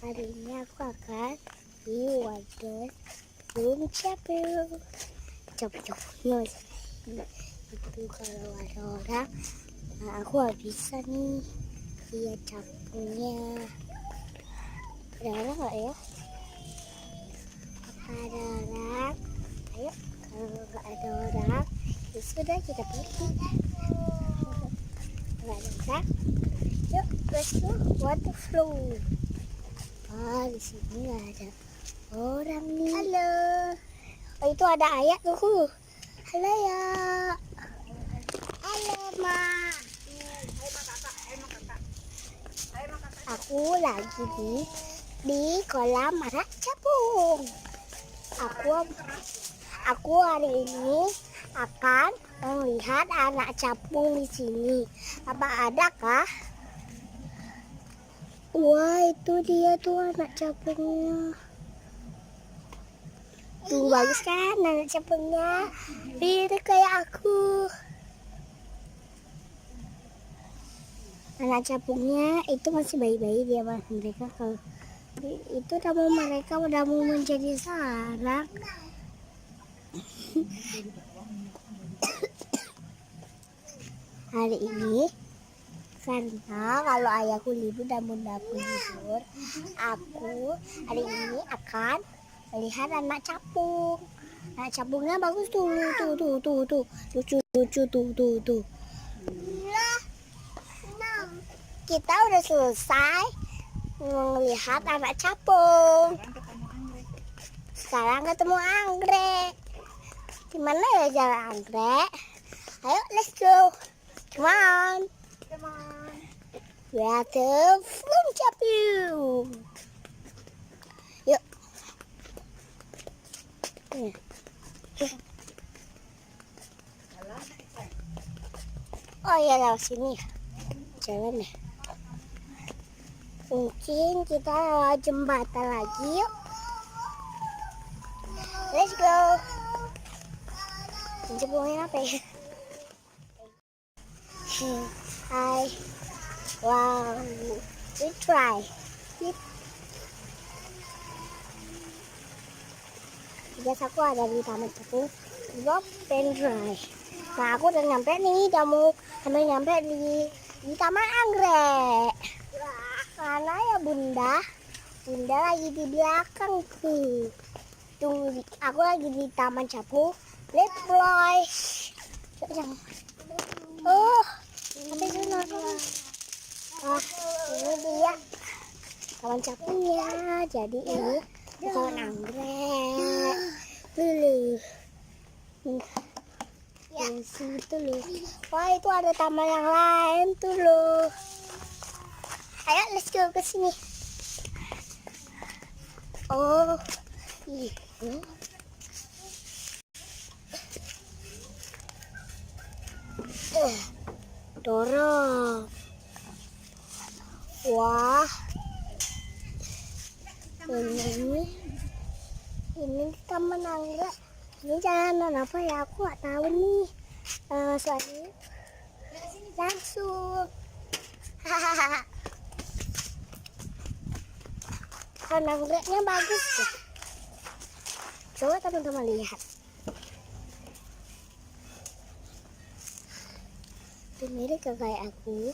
Hari ini aku akan di wadah burung capung. Capung-capungnya itu kalau ada orang, aku gak bisa nih lihat capungnya. Ada orang nggak ya? Apa ada orang? Ayo, kalau nggak ada orang, ya sudah kita pergi. Nggak ada orang, yuk let's go water flow. Di sini nggak ada orang nih. Halo. Oh, itu ada ayah tuh. Halo ya. Halo mak. Aku lagi di kolam anak capung. Aku hari ini akan melihat anak capung di sini. Apa ada kah? Wah, itu dia tuh anak capungnya. Tuh bagus kan anak capungnya. Mirip kayak aku. Anak capungnya itu masih bayi-bayi dia, mas. Mereka kalau itu mereka udah mau menjadi sarang. Hari ini karena kalau ayahku libur dan bundaku libur, aku hari ini akan melihat anak capung. Anak capungnya bagus tuh, lucu tuh. Kita udah selesai melihat anak capung. Sekarang ketemu anggrek. Di mana ya jalan anggrek? Ayo, let's go. Come on. Water from capung. Yuk. Oh ya, lewat sini jalan ya. Mungkin kita lewat jembatan lagi, yuk. Let's go. Jempolnya apa ya? Hi. Wow. We try. Guys, aku ada di Taman Capung Rock and Dry. Nah, aku udah nyampe nih, nyampe di Taman Anggrek. Mana ya Bunda? Bunda lagi di belakang tuh. Tunggu, aku lagi di Taman Capung Lepoy. Oh, sampai sana. Ini dia Taman Capungnya. Jadi ini Taman Anggrek. Dulu. Di situ loh. Wah, itu ada taman yang lain tuh loh. Ayo, let's go ke sini. Oh, ini. Dorong. Wah. Ini Taman Anggrek. Ini jalanan apa ya? Aku nggak tahu nih. Soalnya langsung. Hahaha. Taman Anggreknya bagus ya. Coba teman-teman lihat. Itu mirip kayak aku.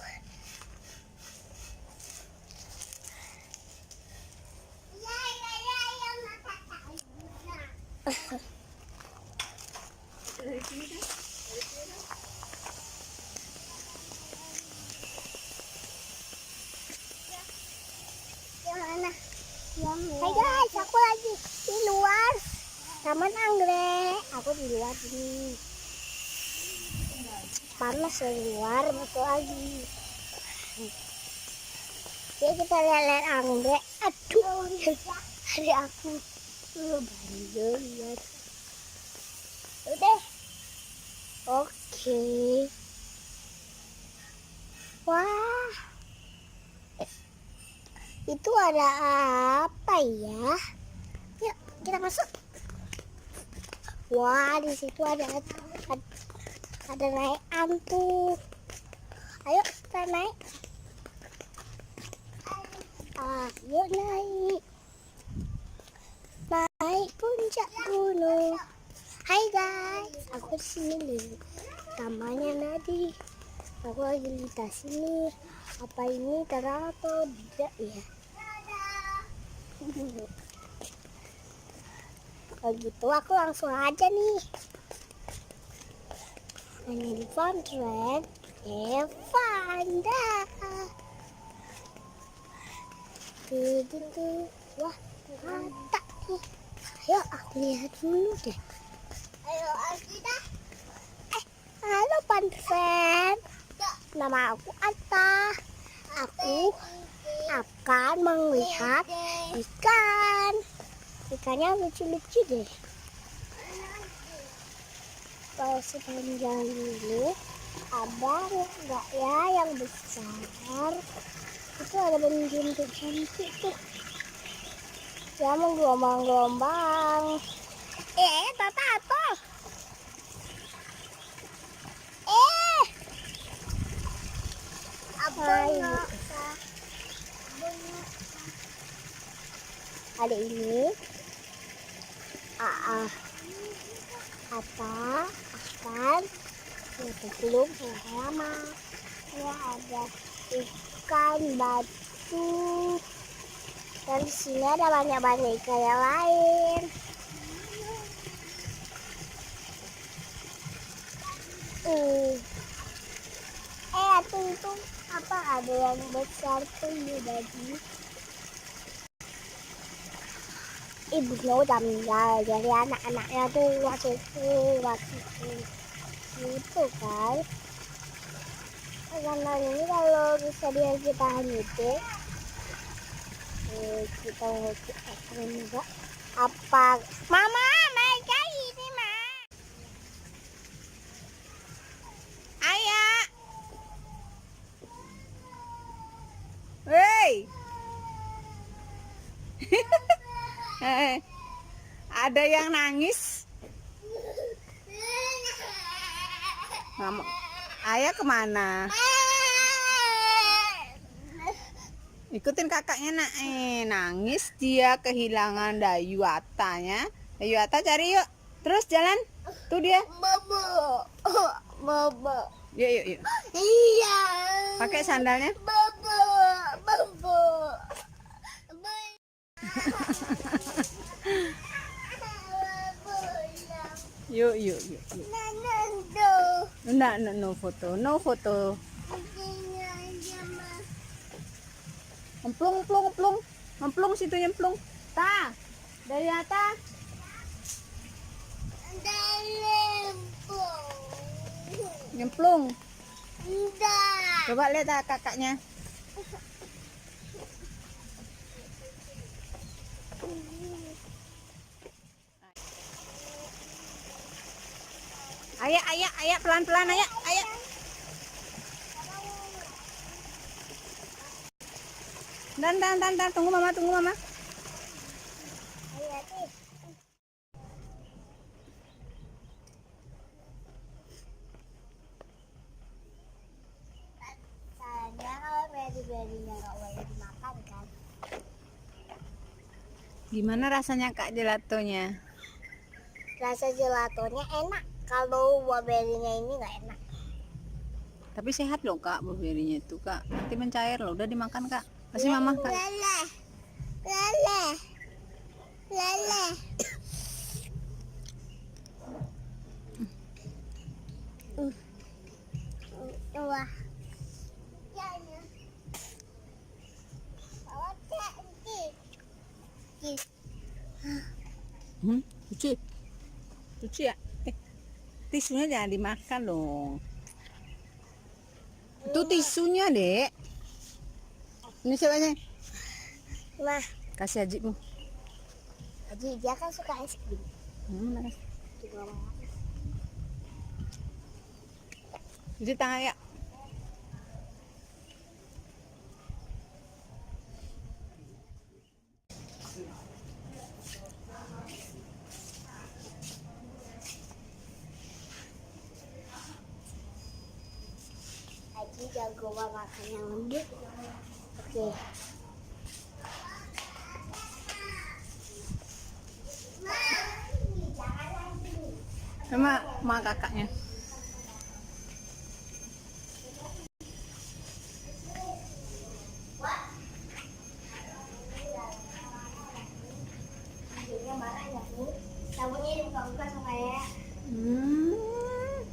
Hai guys, aku lagi di luar Taman Anggrek. Aku di luar ini. Panas di luar, masuk lagi. Yuk kita lihat anggrek. Aduh, ada aku. Bandel lihat. Udah. Oke. Wah. Itu ada apa ya? Yuk, kita masuk. Wah, di situ ada naik tuh. Ayo kita naik. Ayo naik puncak gunung. Hai guys, aku di sini di tamannya Nadi. Aku lagi lintas sini. Apa ini terang atau tidak ya? Kalau gitu aku langsung aja nih. Ini di Fondren, Evanda. Tuh, wah, mantap nih. Ayo aku lihat dulu deh. Ayo kita. Halo Fondren. Nama aku Atta. Aku akan melihat ikan. Ikannya lucu-lucu deh. Kalau sepanjang ini ada enggak ya yang besar? Itu ada bentuk-bentuk tuh. Ya menggelombang-gelombang. Tata tuh. Ada ini. Apa akan belum lama ya ada ikan batu dan di sini ada banyak ikan yang lain. Itu apa ada yang besar tuh tadi. Ibunya udah meninggal, jadi anak-anaknya tuh waktu itu gitu kan. Karena ini kalau bisa dia kita hanyutin, kita akan juga apa? Mama, mereka ini mah. Ayah, wey. Ada yang nangis. Mama, ayah kemana? Ikutin kakaknya nangis dia kehilangan Dayuatanya. Dayuata cari yuk. Terus jalan. Tuh dia. Mama. Yuk. Iya. Pakai sandalnya. Mama. Yuk. No foto. Emplung situ nyemplung. Ta. Dari atas. Nyemplung. Coba lihat kakaknya. Ayah pelan-pelan ayah. Dan tunggu mama. Sayangnya kalau beri-berinya nggak boleh dimakan kan. Gimana rasanya Kak gelatonya? Rasa gelatonya enak, kalau buah-berinya ini nggak enak. Tapi sehat loh Kak buah-berinya itu Kak. Nanti mencair loh. Udah dimakan Kak. Kasih mama Kak. Lele. Wah. Cuci ya. Tisunya jangan dimakan dong. Itu tisunya dek. Ini siapanya? Nah, Kasih Ajimu. Aji dia kan suka es krim. Juga mau. Cuci tangan ya. Aji jago makan yang lembut. Oke. sama kakaknya. Dia marah ya nih. Sabunnya dibuka-buka sama ya.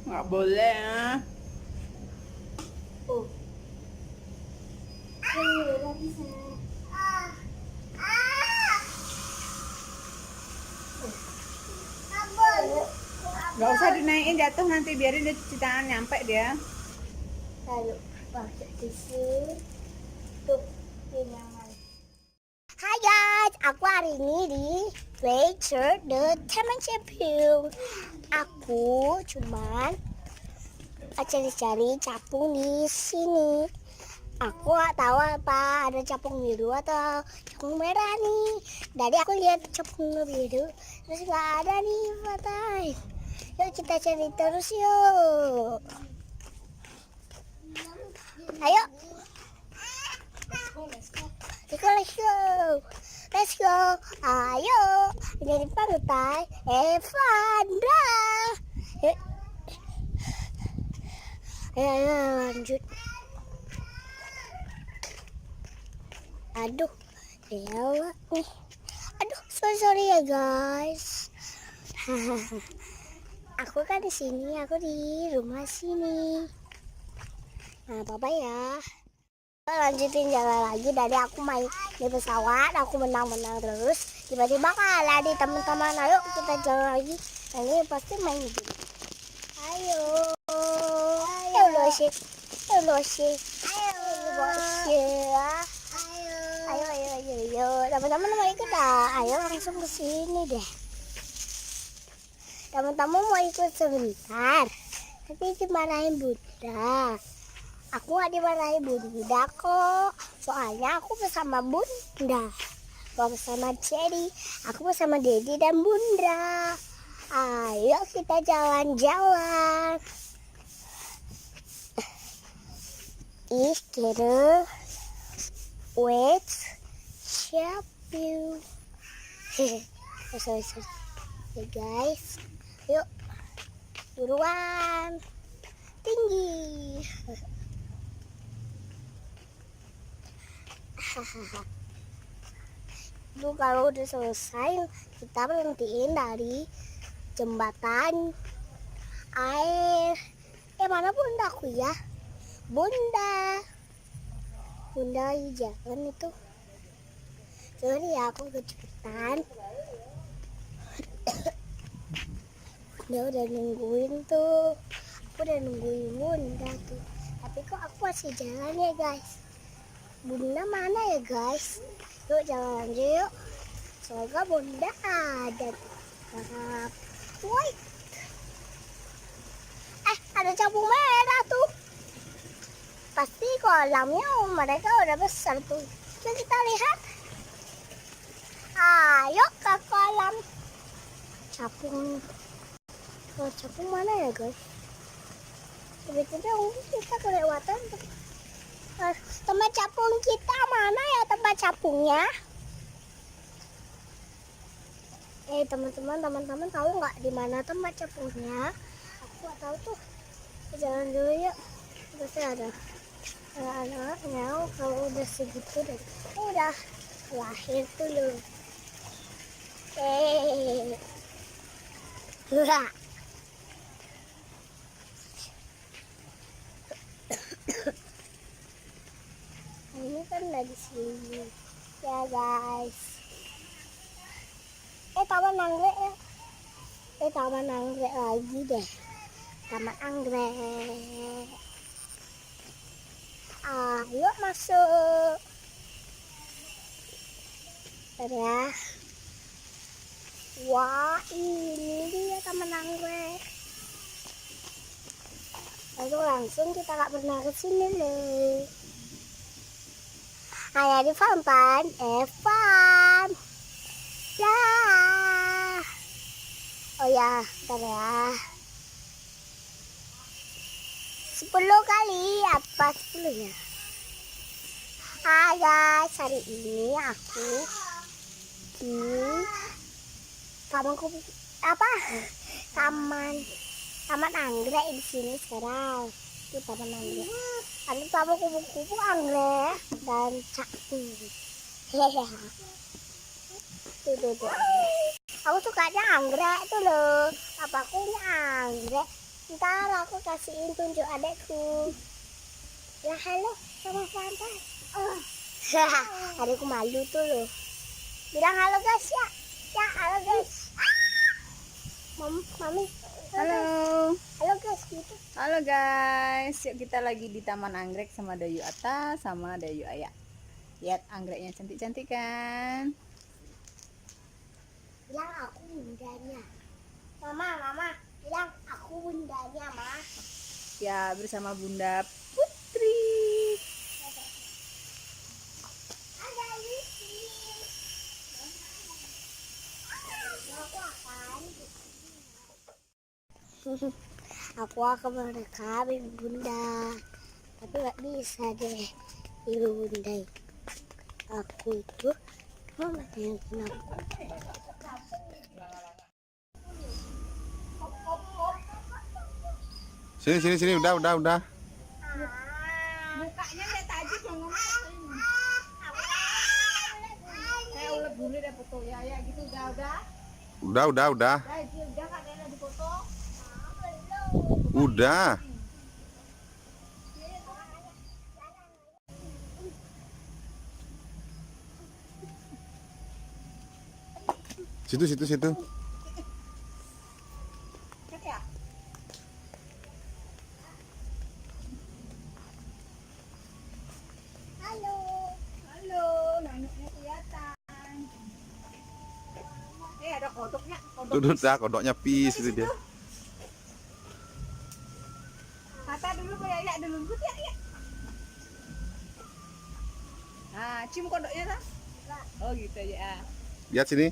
Nggak boleh ya. Udah bisa. Nggak usah dinaikin, jatuh nanti, biarin dia cuci tangan, nyampe dia. Lalu pakai tisu. Tuh, ini nyaman. Hai guys, aku hari ini di Playture The Taman Champion. Aku cuman cari-cari capung di sini. Aku nggak tahu apa ada capung biru atau capung merah nih. Tadi aku lihat capung biru, terus nggak ada nih Fatai. Yuk kita cari terus yuk. Ayo. Let's go. Let's go. Ayo. Jadi pantai Evandra. Ayo lanjut. Aduh, ya nih. Aduh, sorry ya guys. Aku kan di sini, aku di rumah sini. Nah, apa ya? Lanjutin jalan lagi. Dari aku main di pesawat, aku menang-menang terus. Tiba-tiba kalah di teman-teman. Ayo kita jalan lagi. Ini pasti main gini. Ayo. Ayo lo sih. Ayo lo sih. Ayo. Teman-teman mau ikut dah. Ayo langsung ke sini deh. Teman-teman mau ikut sebentar. Tapi dimarahin Bunda. Aku gak dimarahin Bunda kok. Soalnya aku bersama Bunda. Gak bersama Jadi. Aku bersama Dedi dan Bunda. Ayo kita jalan-jalan. Is kita wait champion. Sorry. Ya guys, yuk buruan tinggi. Itu kalau udah selesai kita berhentiin dari jembatan air. Mana bundaku ya? Bunda lagi jalan itu. Sorry ya aku kecepatan. Dia udah nungguin tuh. Aku udah nungguin Bunda tuh. Tapi kok aku masih jalan ya guys. Bunda mana ya guys? Yuk jalan aja yuk. Semoga Bunda ada tuh. Woi. Ada capung merah tuh. Pasti kolamnya mereka udah besar tuh. Yuk kita lihat. Ayo ke kolam. Capung. Oh, capung mana ya guys? Tiba-tiba mungkin kita kelewatan tuh. Tempat capung kita mana ya tempat capungnya? Teman-teman tahu nggak di mana tempat capungnya? Aku nggak tahu tuh. Jalan dulu yuk. Pasti ada anak-anaknya. Kalau udah segitu deh, udah lahir tuh loh. Wah. Ini kan dari sini ya guys. Taman anggrek ya. Taman anggrek lagi deh. Taman anggrek. Ayo masuk. Ya. Wah, ini dia taman anggrek. Langsung kita nggak pernah kesini loh. Ayah di Fampan, Evan. Ya. Oh ya, bentar ya. 10 kali apa 10 ya? Hai guys, hari ini aku di taman anggrek di sini sekarang. Itu taman anggrek. Ada taman kupu-kupu anggrek dan cakti. Hehehe. Tuh. Aku sukanya anggrek tuh loh. Papaku punya anggrek. Ntar aku kasihin tunjuk adekku. Ya halo sama santai. Oh. Adekku malu tuh loh. Bilang halo guys ya. Ya halo guys. Mami. Halo. Halo guys gitu. Halo guys, yuk kita lagi di Taman Anggrek sama Dayu Ata sama Dayu Ayah. Lihat anggreknya cantik-cantik kan? Bilang aku bundanya. Mama, bilang aku bundanya, Ma. Ya, bersama Bunda Putri. Ada Lucy. Aku akan aku akan merekam ibu bunda, tapi nggak bisa deh ibu bunda. Aku itu cuma ada yang kenapa. Sini, udah. Mukanya lihat aja ngomong. Saya ulet dulu deh foto ya gitu udah. Udah. Udah Kak Nena di foto. Udah. Situ. Cek ya. Halo, nanuknya kelihatan. Ada kodoknya. Tuh, kodoknya pis itu dia. Kata dulu ya dulu ikut ya. Nah, cium kodoknya lah. Oh gitu ya. Lihat sini.